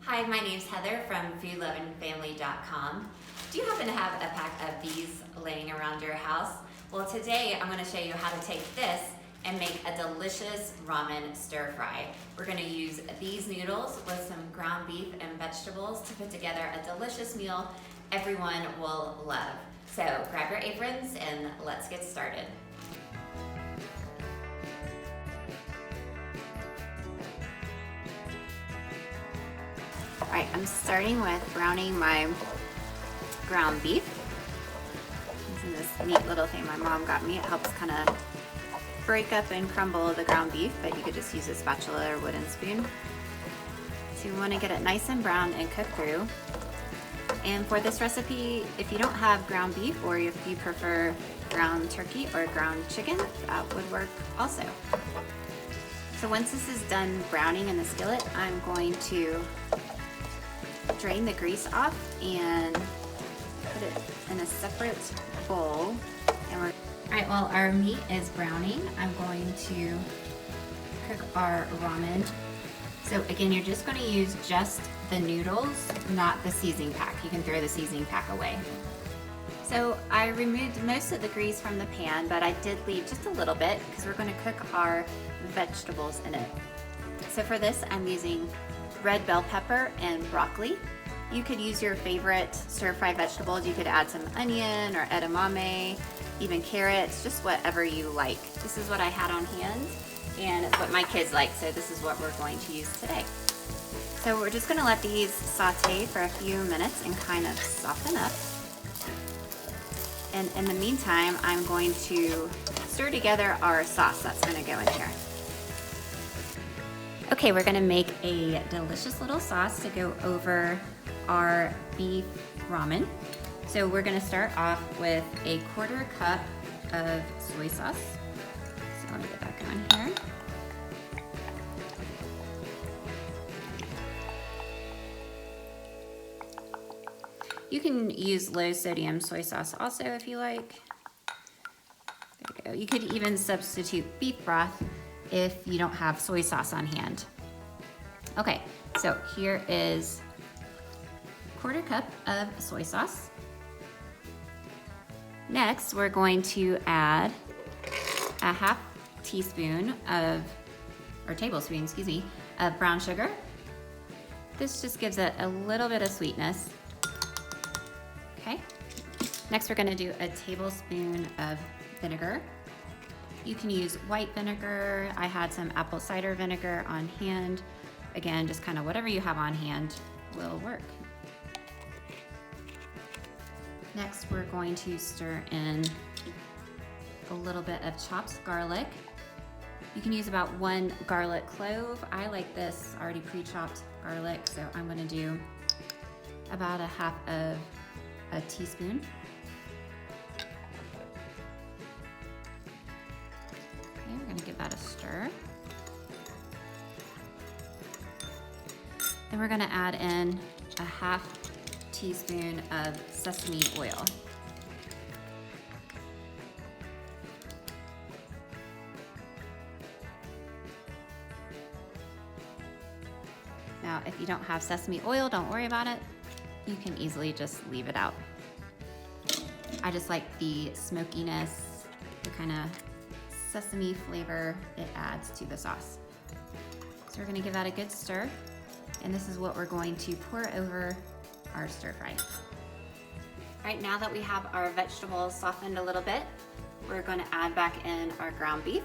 Hi, my name's Heather from foodlovinfamily.com. Do you happen to have a pack of these laying around your house? Well, today I'm going to show you how to take this and make a delicious ramen stir fry. We're going to use these noodles with some ground beef and vegetables to put together a delicious meal everyone will love. So grab your aprons and let's get started. All right, I'm starting with browning my ground beef. Using this neat little thing my mom got me. It helps kind of break up and crumble the ground beef, but you could just use a spatula or wooden spoon. So you want to get it nice and brown and cooked through. And for this recipe, if you don't have ground beef, or if you prefer ground turkey or ground chicken, that would work also. So once this is done browning in the skillet, I'm going to drain the grease off and put it in a separate bowl. And all right, while our meat is browning, I'm going to cook our ramen. So again, you're just going to use just the noodles, not the seasoning pack. You can throw the seasoning pack away. So I removed most of the grease from the pan, but I did leave just a little bit because we're going to cook our vegetables in it. So for this, I'm using red bell pepper and broccoli. You could use your favorite stir-fry vegetables. You could add some onion or edamame, even carrots, just whatever you like. This is what I had on hand, and it's what my kids like, so this is what we're going to use today. So we're just gonna let these saute for a few minutes and kind of soften up. And in the meantime, I'm going to stir together our sauce that's gonna go in here. Okay, we're gonna make a delicious little sauce to go over our beef ramen. So we're gonna start off with a 1/4 cup of soy sauce. So let me get that going here. You can use low sodium soy sauce also if you like. There you go. You could even substitute beef broth if you don't have soy sauce on hand. Okay, so here is 1/4 cup of soy sauce. Next, we're going to add a 1/2 teaspoon of, or tablespoon, excuse me, of brown sugar. This just gives it a little bit of sweetness. Okay. Next, we're gonna do a tablespoon of vinegar. You can use white vinegar. I had some apple cider vinegar on hand. Again, just kind of whatever you have on hand will work. Next, we're going to stir in a little bit of chopped garlic. You can use about 1 garlic clove. I like this already pre-chopped garlic, so I'm gonna do about a 1/2 of a teaspoon. Okay, we're gonna give that a stir. Then we're gonna add in a 1/2 teaspoon of sesame oil. Now, if you don't have sesame oil, don't worry about it. You can easily just leave it out. I just like the smokiness, the kind of sesame flavor it adds to the sauce. So we're gonna give that a good stir, and this is what we're going to pour over our stir fry. All right, now that we have our vegetables softened a little bit, we're gonna add back in our ground beef.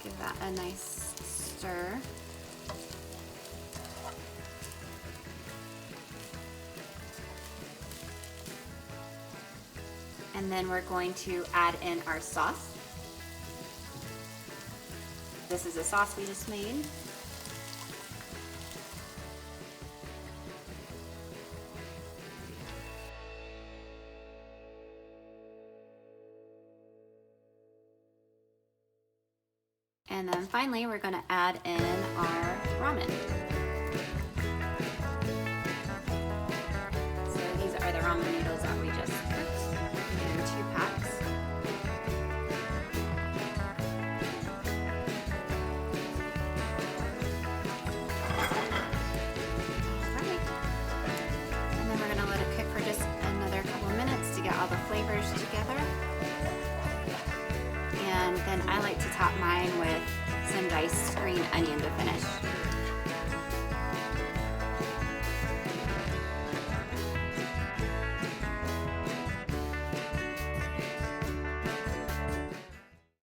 Give that a nice stir. And then we're going to add in our sauce. This is a sauce we just made. And then finally, we're going to add in our ramen. So these are the ramen noodles that we just cooked in 2 packs. flavors together. And then I like to top mine with some diced green onion to finish.